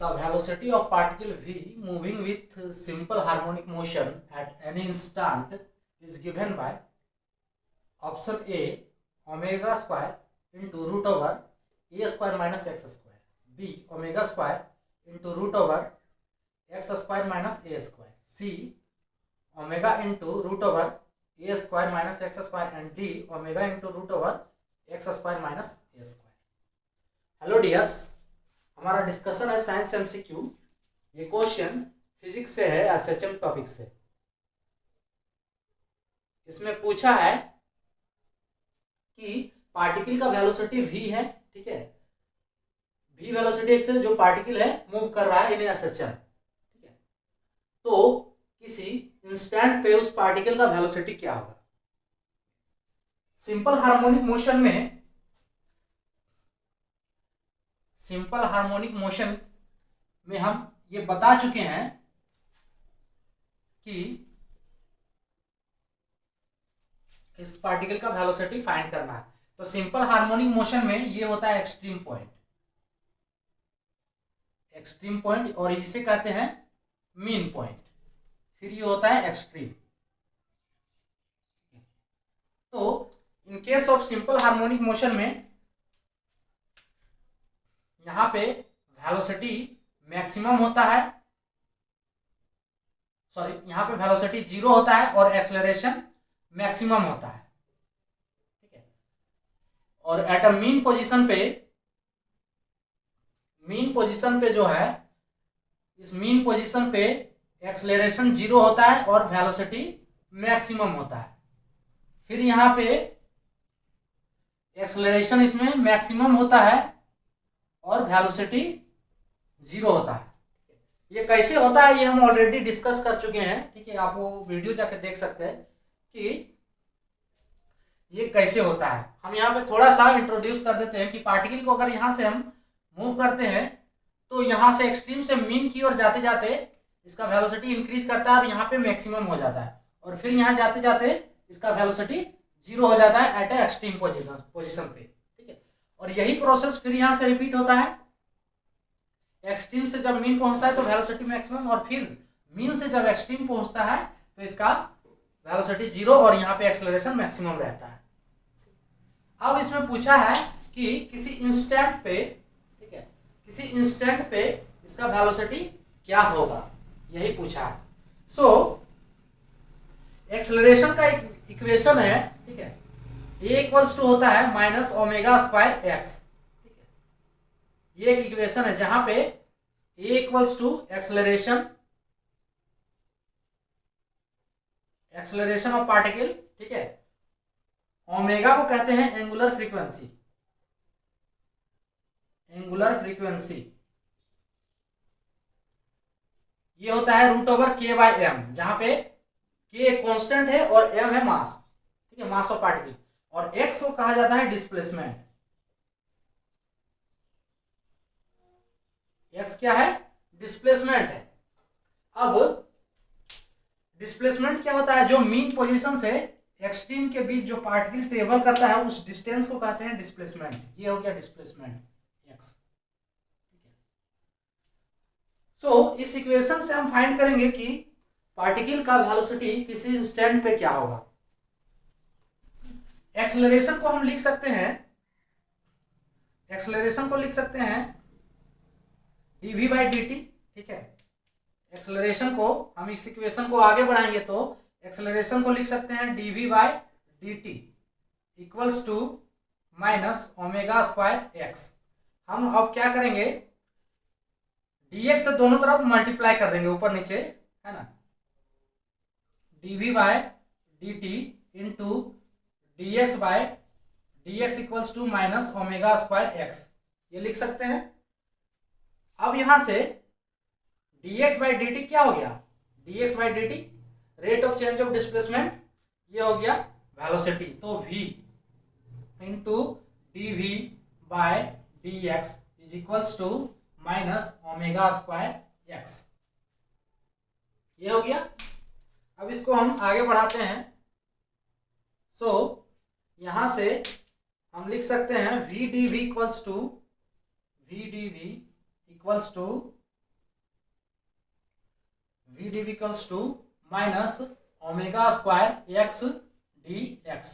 The velocity of particle v moving with simple harmonic motion at any instant is given by option A omega square into root over a square minus x square, B omega square into root over x square minus a square, C omega into root over a square minus x square, and D omega into root over x square minus a square. Hello dears, हमारा discussion है science MCQ. ये question physics से है, SHM topic से। इसमें पूछा है कि पार्टिकल का वेलोसिटी v है, ठीक है। v वेलोसिटी से जो पार्टिकल है मूव कर रहा है इन एसएचएम, ठीक है। तो किसी इंस्टेंट पे उस पार्टिकल का वेलोसिटी क्या होगा। सिंपल हार्मोनिक मोशन में हम ये बता चुके हैं कि इस पार्टिकल का वेलोसिटी फाइंड करना है। तो सिंपल हार्मोनिक मोशन में ये होता है एक्सट्रीम पॉइंट, और इसे कहते हैं मीन पॉइंट। फिर ये होता है एक्सट्रीम। तो in case of simple harmonic motion में यहां पे वेलोसिटी मैक्सिमम होता है, यहां पे वेलोसिटी 0 होता है और एक्सेलरेशन मैक्सिमम होता है, ठीक है। और एट अ मीन पोजीशन पे जो है, इस मीन पोजीशन पे एक्सेलरेशन 0 होता है और वेलोसिटी मैक्सिमम होता है। फिर यहां पे एक्सेलरेशन इसमें मैक्सिमम होता है और वेलोसिटी 0 होता है। ये कैसे होता है ये हम ऑलरेडी डिस्कस कर चुके हैं, ठीक है। आप वो वीडियो जाके देख सकते हैं कि ये कैसे होता है। हम यहाँ पे थोड़ा सा इंट्रोड्यूस कर देते हैं कि पार्टिकल को अगर यहाँ से हम मूव करते हैं तो यहाँ से एक्सट्रीम से मीन की ओर जाते जाते इसका वेलोसिटी इंक्रीज करता है और यहाँ पे मैक्सिमम हो जाता है, और फिर यहाँ जाते जाते इसका वेलोसिटी 0 हो जाता है एट ए एक्सट्रीम पोजिशन पे, ठीक है। और यही प्रोसेस फिर यहाँ से रिपीट होता है। एक्सट्रीम से जब मीन पहुंचता है तो वेलोसिटी मैक्सिमम, और फिर मीन से जब एक्सट्रीम पहुंचता है तो इसका वेलोसिटी 0 और यहाँ पे एक्सेलरेशन मैक्सिमम रहता है। अब इसमें पूछा है कि किसी इंस्टेंट पे, ठीक है, किसी इंस्टेंट पे इसका वेलोसिटी क्या होगा, यही पूछा है। सो एक्सेलरेशन का एक इक्वेशन है, ठीक है। ए इक्वल्स टू होता है माइनस ओमेगा स्क्वायर एक्स, ठीक है। ये एक इक्वेशन है जहां पे a equals to acceleration of particle, ठीक है। ओमेगा को कहते हैं एंगुलर फ्रीक्वेंसी। ये होता है रूट ओवर के बाय एम, जहां पे के एक कांस्टेंट है और एम है मास, ठीक है, मास ऑफ पार्टिकल। और एक्स को कहा जाता है डिस्प्लेसमेंट। एक्स क्या है? डिस्प्लेसमेंट है। अब डिस्प्लेसमेंट क्या होता है? जो मीन पोजीशन से एक्सट्रीम के बीच जो पार्टिकल ट्रेवल करता है उस डिस्टेंस को कहते हैं डिस्प्लेसमेंट। ये हो गया डिस्प्लेसमेंट एक्स। सो इस इक्वेशन से हम फाइंड करेंगे कि पार्टिकल का वेलोसिटी किसी इंस्टेंट पे क्या होगा। एक्सेलरेशन को हम लिख सकते हैं dv बाई dt, ठीक है। एक्सेलरेशन को हम इस इक्वेशन को आगे बढ़ाएंगे तो एक्सेलरेशन को लिख सकते हैं dv by dt equals to minus omega square x. हम अब क्या करेंगे, dx से दोनों तरफ मल्टीप्लाई कर देंगे, ऊपर नीचे, है ना। dv by dt into dx by dx equals to minus omega square x, ये लिख सकते हैं। अब यहां से dx बाई dt क्या हो गया? dx by dt rate of change of displacement, ये हो गया वेलोसिटी। तो v into dv by dx is equals to minus omega square x, ये हो गया। अब इसको हम आगे बढ़ाते हैं। सो यहां से हम लिख सकते हैं v dv equals to d d v equals to minus omega square x d x,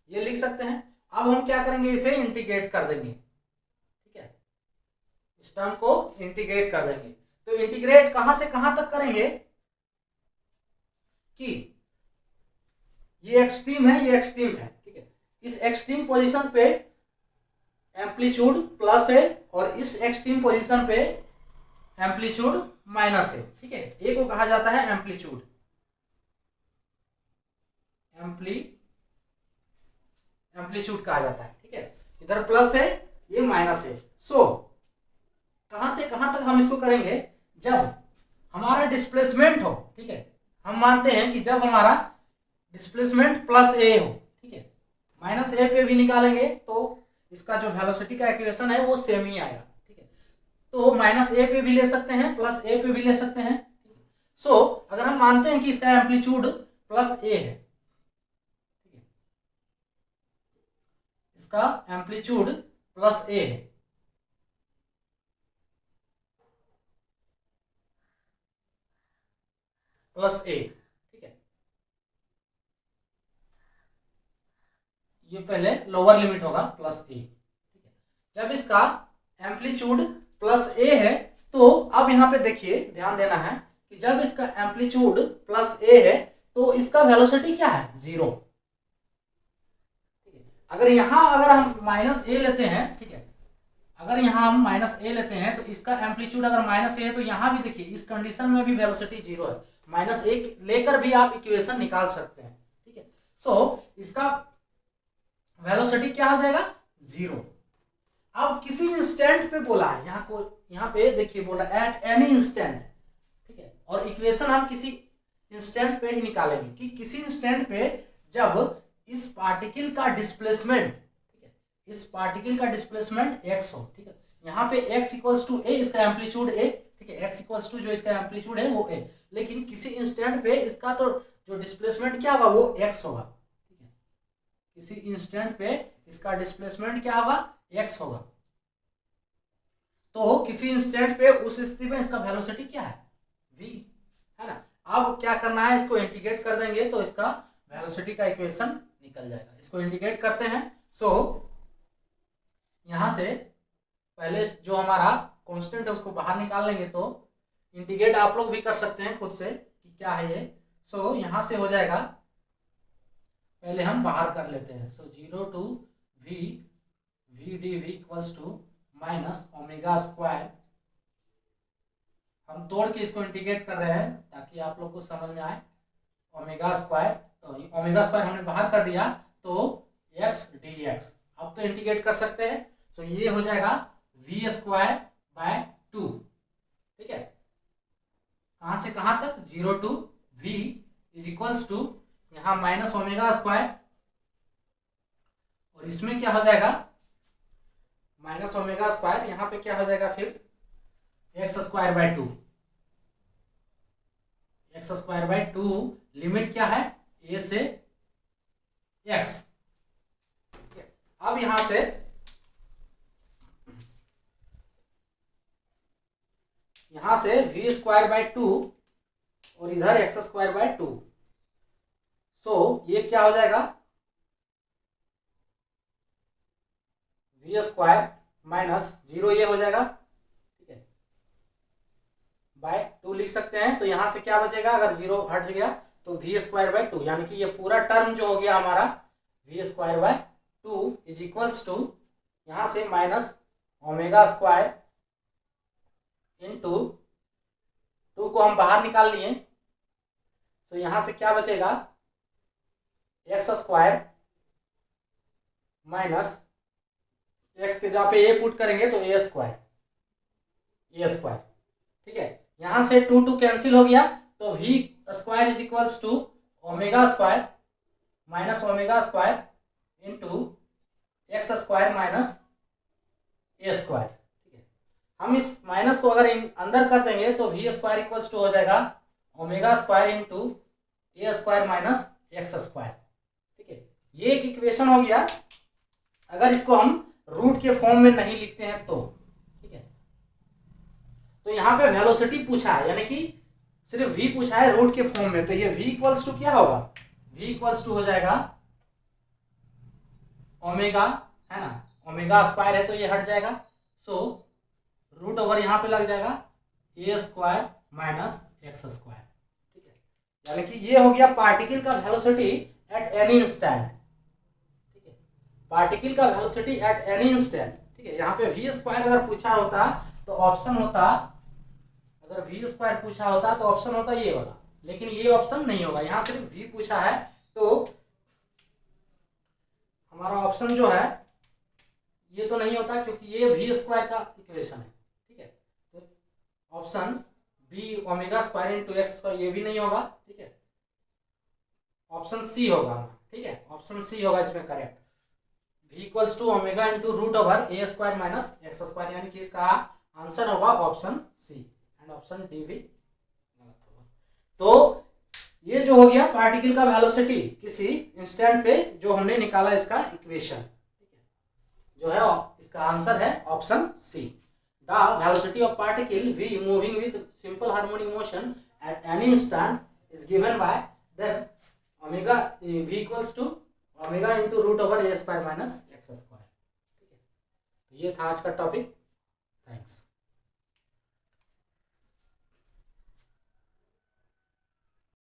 ये लिख सकते हैं। अब हम क्या करेंगे, इसे इंटीग्रेट कर देंगे, ठीक है, इस टर्म को इंटीग्रेट कर देंगे। तो इंटीग्रेट कहां से कहां तक करेंगे कि ये एक्सट्रीम है, ये एक्सट्रीम है, ठीक है, इस एक्सट्रीम पोजीशन पे एम्पलीट्यूड प्लस है और इस एक्सट्रीम पोजीशन पे एम्पलीट्यूड माइनस है, ठीक है। ए को कहा जाता है एम्पलीट्यूड, एम्पलीट्यूड कहा जाता है, ठीक है। इधर प्लस है, ये माइनस है। सो कहां से कहां तक हम इसको करेंगे, जब हमारा डिस्प्लेसमेंट हो, ठीक है, हम मानते हैं कि जब हमारा डिस्प्लेसमेंट प्लस ए हो, ठीक है, माइनस ए पे भी निकालेंगे तो इसका जो वेलोसिटी का इक्वेशन है वो सेम ही आएगा, ठीक है। तो माइनस ए पे भी ले सकते हैं, प्लस ए पे भी ले सकते हैं। सो अगर हम मानते हैं कि इसका एम्पलीट्यूड प्लस ए है, ठीक है, इसका एम्पलीट्यूड प्लस ए है, प्लस ए, ठीक है, ये पहले लोअर लिमिट होगा प्लस ए, ठीक है। जब इसका एम्पलीट्यूड प्लस ए है तो अब यहां पे देखिए, ध्यान देना है कि जब इसका एम्पलीट्यूड प्लस ए है तो इसका वेलोसिटी क्या है, 0। अगर हम माइनस ए लेते हैं, ठीक है, अगर यहां हम माइनस ए लेते हैं तो इसका एम्पलीट्यूड अगर माइनस ए है तो यहां भी देखिए इस कंडीशन में भी वेलोसिटी 0 है। माइनस ए लेकर भी आप इक्वेशन निकाल सकते हैं, ठीक है। सो इसका वेलोसिटी क्या हो जाएगा, 0। अब किसी इंस्टेंट पे बोला है, यहाँ पे देखिए बोला एट एनी इंस्टेंट, ठीक है, और इक्वेशन हम किसी इंस्टेंट पे ही निकालेंगे कि किसी इंस्टेंट पे जब इस पार्टिकल का डिस्प्लेसमेंट, ठीक है, इस पार्टिकल का डिस्प्लेसमेंट x हो, ठीक है, यहाँ पे x इक्वल्स टू ए, इसका एम्पलीट्यूड a, ठीक है, x इक्वल्स टू जो इसका एम्पलीट्यूड है वो a, लेकिन किसी इंस्टेंट पे इसका तो जो डिस्प्लेसमेंट क्या होगा वो x होगा, ठीक है, किसी इंस्टेंट पे इसका डिस्प्लेसमेंट क्या होगा, x होगा। तो किसी इंस्टेंट पे उस स्थिति में इसका वेलोसिटी क्या है, v, है ना। अब क्या करना है, इसको इंटीग्रेट कर देंगे तो इसका वेलोसिटी का इक्वेशन निकल जाएगा। इसको इंटीग्रेट करते हैं। सो यहां से पहले जो हमारा कांस्टेंट है उसको बाहर निकाल लेंगे, तो इंटीग्रेट आप लोग भी कर सकते हैं खुद से कि क्या है ये। सो यहां से हो जाएगा, पहले हम बाहर कर लेते हैं। So 0 to v d v equals to minus omega square, हम तोड़ के इसको इंटीग्रेट कर रहे हैं ताकि आप लोग को समझ में आए। ओमेगा स्क्वायर हमने बाहर कर दिया तो x dx, अब तो इंटीग्रेट कर सकते हैं। तो ये हो जाएगा v स्क्वायर बाय 2, ठीक है, कहां से कहां तक, 0 to v is equals to यहां माइनस ओमेगा स्क्वायर, और इसमें क्या हो जाएगा माइनस ओमेगा स्क्वायर, यहां पे क्या हो जाएगा फिर x square by 2, x square by 2, limit क्या है a से x। अब यहां से v स्क्वायर बाय 2 और इधर एक्स स्क्वायर बाय 2, सो ये क्या हो जाएगा v स्क्वायर माइनस 0, ये हो जाएगा, ठीक है, बाय 2 लिख सकते हैं। तो यहां से क्या बचेगा, अगर 0 हट गया तो v स्क्वायर बाय 2, यानी कि ये पूरा टर्म जो हो गया हमारा v square by 2 is equals to यहां से माइनस ओमेगा स्क्वायर इनटू 2 को हम बाहर निकाल लिए, तो यहां से क्या बचेगा एक्स स्क्वायर माइनस एक्स के जहां पे a पुट करेंगे तो a स्क्वायर, ठीक है। यहां से 2 कैंसिल हो गया तो v square is equals to omega square minus omega square into x square minus a square, ठीक है। हम इस माइनस को अगर अंदर कर देंगे तो v स्क्वायर इक्वल्स टू हो जाएगा ओमेगा स्क्वायर इनटू ए स्क्वायर माइनस एक्स स्क्वायर, ठीक है। ये एक इक्वेशन हो गया। अगर इसको हम रूट के फॉर्म में नहीं लिखते हैं तो, ठीक है, तो यहां पे वेलोसिटी पूछा है, यानी कि सिर्फ v पूछा है रूट के फॉर्म में, तो ये v इक्वल्स टू क्या होगा, v इक्वल्स टू हो जाएगा ओमेगा, है ना, ओमेगा स्क्वायर है तो ये हट जाएगा, सो रूट ओवर यहाँ पे लग जाएगा ए स्क्वायर माइनस एक्स स्क्वायर, ठीक है। यानी कि ये हो गया पार्टिकल का वेलोसिटी एट एनी इंस्टेंट, ठीक है, पार्टिकल का वेलोसिटी एट एनी इंस्टेंट, ठीक है। यहाँ पे वी स्क्वायर अगर पूछा होता तो ऑप्शन होता, अगर वी स्क्वायर पूछा होता तो ऑप्शन होता ये वाला, लेकिन ये ऑप्शन नहीं होगा, यहाँ सिर्फ वी पूछा है, तो हमारा ऑप्शन जो है ये तो नहीं होता क्योंकि ये वी स्क्वायर का इक्वेशन है, ठीक है। तो option B omega square into x square ये भी नहीं होगा, ठीक है। ऑप्शन सी होगा, ठीक है, ऑप्शन सी होगा इसमें correct, v equals to omega into root over a square minus x square, यानी कि इसका आंसर होगा option C, and option D भी गलत होगा। तो ये जो हो गया पार्टिकल का वेलोसिटी किसी इंस्टेंट पे जो हमने निकाला इसका इक्वेशन, ठीक है, जो है इसका आंसर है option C. The velocity of particle v moving with simple harmonic motion at any instant is given by then omega v equals to omega into root over a square minus x square, ठीक है। तो ये था आज का topic, thanks.